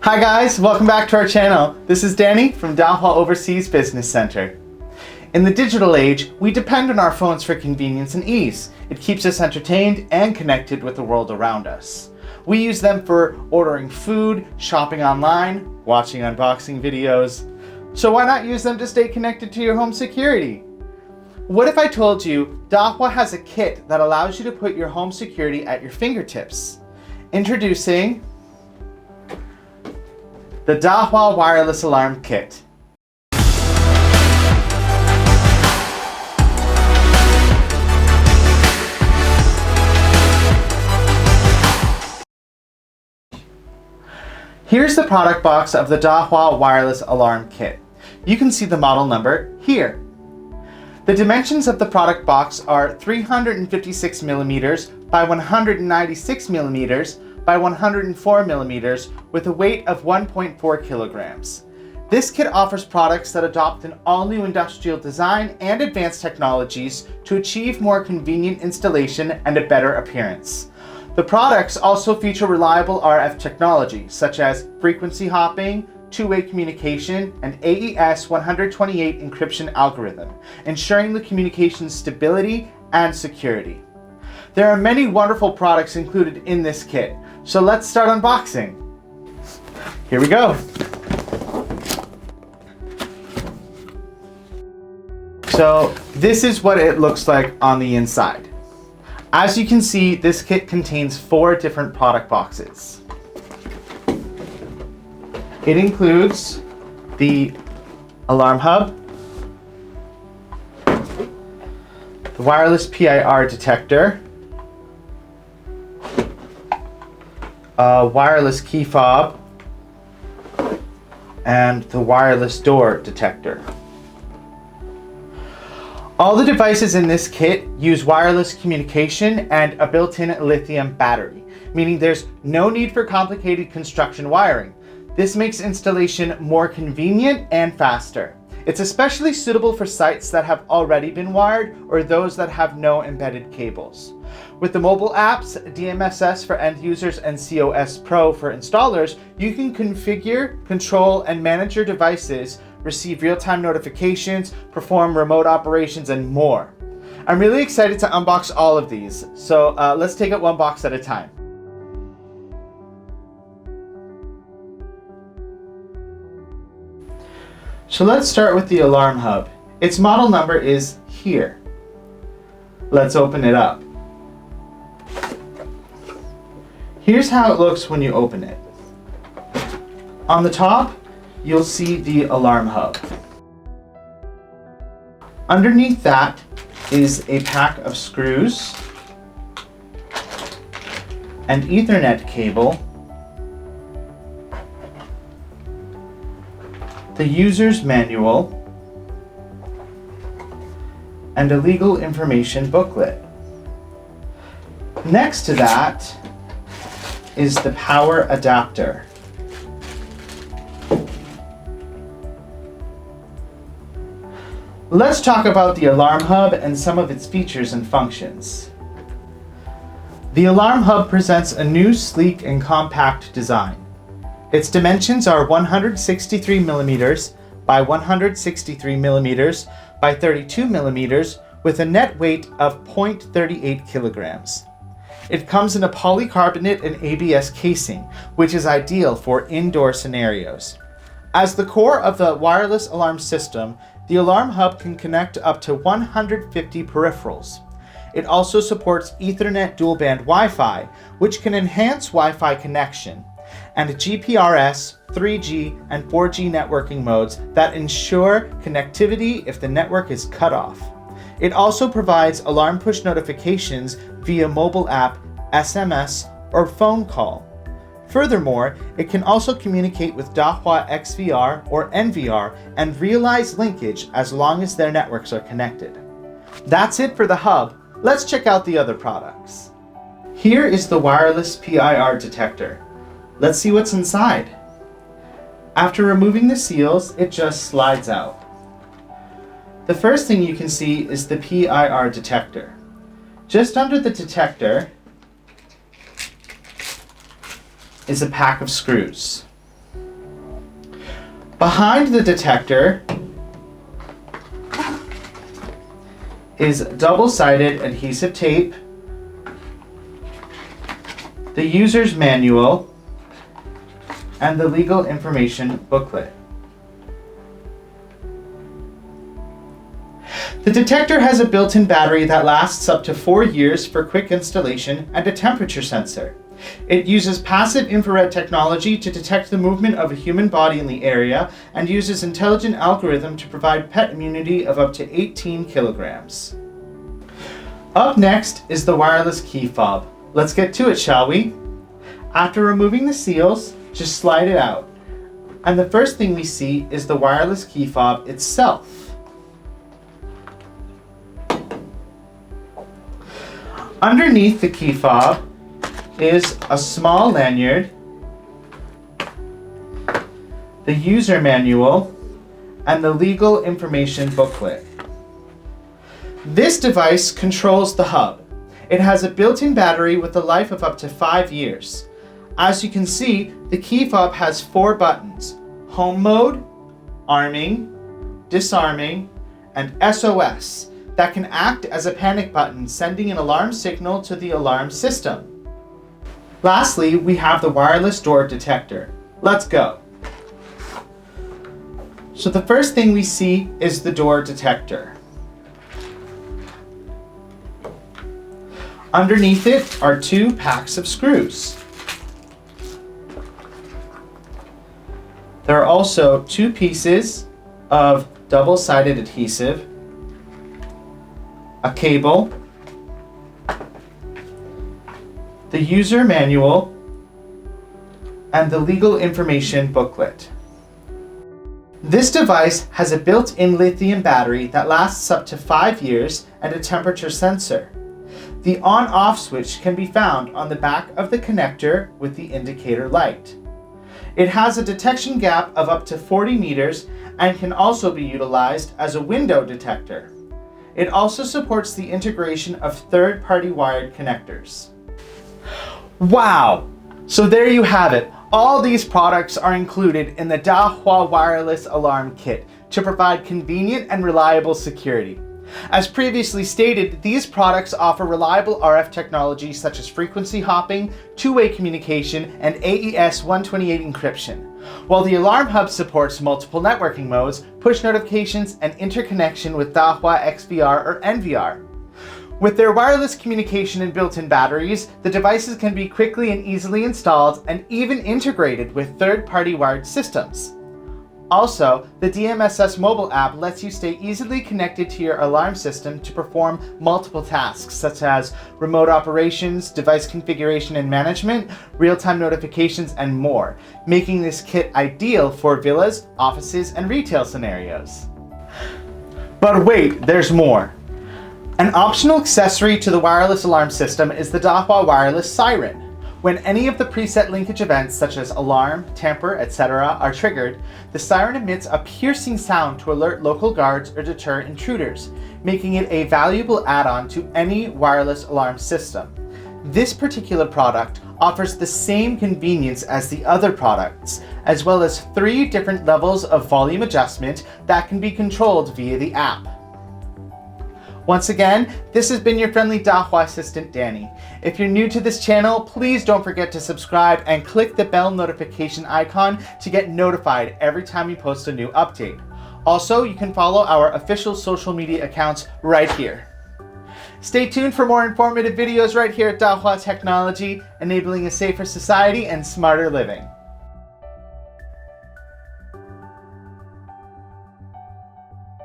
Hi guys, welcome back to our channel. This is Danny from Dahua Overseas Business Center. In the digital age, we depend on our phones for convenience and ease. It keeps us entertained and connected with the world around us. We use them for ordering food, shopping online, watching unboxing videos. So why not use them to stay connected to your home security? What if I told you Dahua has a kit that allows you to put your home security at your fingertips? Introducing the Dahua Wireless Alarm Kit. Here's the product box of the Dahua Wireless Alarm Kit. You can see the model number here. The dimensions of the product box are 356 millimeters by 196 millimeters by 104 millimeters with a weight of 1.4 kilograms. This kit offers products that adopt an all-new industrial design and advanced technologies to achieve more convenient installation and a better appearance. The products also feature reliable RF technology such as frequency hopping, two-way communication, and AES 128 encryption algorithm, ensuring the communication's stability and security. There are many wonderful products included in this kit, so let's start unboxing. Here we go. So this is what it looks like on the inside. As you can see, this kit contains 4 different product boxes. It includes the alarm hub, the wireless PIR detector, a wireless keyfob, and the wireless door detector. All the devices in this kit use wireless communication and a built-in lithium battery, meaning there's no need for complicated construction wiring. This makes installation more convenient and faster. It's especially suitable for sites that have already been wired or those that have no embedded cables. With the mobile apps, DMSS for end users and COS Pro for installers, you can configure, control, and manage your devices, receive real-time notifications, perform remote operations, and more. I'm really excited to unbox all of these, so let's take it one box at a time. So let's start with the alarm hub. Its model number is here. Let's open it up. Here's how it looks when you open it. On the top, you'll see the alarm hub. Underneath that is a pack of screws, an Ethernet cable, the user's manual, and a legal information booklet. Next to that is the power adapter. Let's talk about the alarm hub and some of its features and functions. The alarm hub presents a new, sleek, and compact design. Its dimensions are 163 millimeters by 163 millimeters by 32 millimeters with a net weight of 0.38 kilograms. It comes in a polycarbonate and ABS casing, which is ideal for indoor scenarios. As the core of the wireless alarm system, the alarm hub can connect up to 150 peripherals. It also supports Ethernet dual-band Wi-Fi, which can enhance Wi-Fi connection, and GPRS, 3G, and 4G networking modes that ensure connectivity if the network is cut off. It also provides alarm push notifications via mobile app, SMS, or phone call. Furthermore, it can also communicate with Dahua XVR or NVR and realize linkage as long as their networks are connected. That's it for the hub. Let's check out the other products. Here is the wireless PIR detector. Let's see what's inside. After removing the seals, it just slides out. The first thing you can see is the PIR detector. Just under the detector is a pack of screws. Behind the detector is double-sided adhesive tape, the user's manual, and the legal information booklet. The detector has a built-in battery that lasts up to 4 years for quick installation and a temperature sensor. It uses passive infrared technology to detect the movement of a human body in the area and uses intelligent algorithm to provide pet immunity of up to 18 kilograms. Up next is the wireless key fob. Let's get to it, shall we? After removing the seals, just slide it out. And the first thing we see is the wireless key fob itself. Underneath the key fob is a small lanyard, the user manual, and the legal information booklet. This device controls the hub. It has a built-in battery with a life of up to 5 years. As you can see, the key fob has 4 buttons: home mode, arming, disarming, and SOS that can act as a panic button, sending an alarm signal to the alarm system. Lastly, we have the wireless door detector. Let's go. So the first thing we see is the door detector. Underneath it are 2 packs of screws. There are also 2 pieces of double-sided adhesive, a cable, the user manual, and the legal information booklet. This device has a built-in lithium battery that lasts up to 5 years and a temperature sensor. The on-off switch can be found on the back of the connector with the indicator light. It has a detection gap of up to 40 meters and can also be utilized as a window detector. It also supports the integration of third-party wired connectors. Wow! So there you have it. All these products are included in the Dahua Wireless Alarm Kit to provide convenient and reliable security. As previously stated, these products offer reliable RF technology such as frequency hopping, two-way communication, and AES 128 encryption, while the Alarm Hub supports multiple networking modes, push notifications, and interconnection with Dahua XVR or NVR. With their wireless communication and built-in batteries, the devices can be quickly and easily installed and even integrated with third-party wired systems. Also, the DMSS mobile app lets you stay easily connected to your alarm system to perform multiple tasks such as remote operations, device configuration and management, real-time notifications, and more, making this kit ideal for villas, offices, and retail scenarios. But wait, there's more. An optional accessory to the wireless alarm system is the Dahua Wireless Siren. When any of the preset linkage events such as alarm, tamper, etc. are triggered, the siren emits a piercing sound to alert local guards or deter intruders, making it a valuable add-on to any wireless alarm system. This particular product offers the same convenience as the other products, as well as 3 different levels of volume adjustment that can be controlled via the app. Once again, this has been your friendly Dahua assistant, Danny. If you're new to this channel, please don't forget to subscribe and click the bell notification icon to get notified every time we post a new update. Also, you can follow our official social media accounts right here. Stay tuned for more informative videos right here at Dahua Technology, enabling a safer society and smarter living.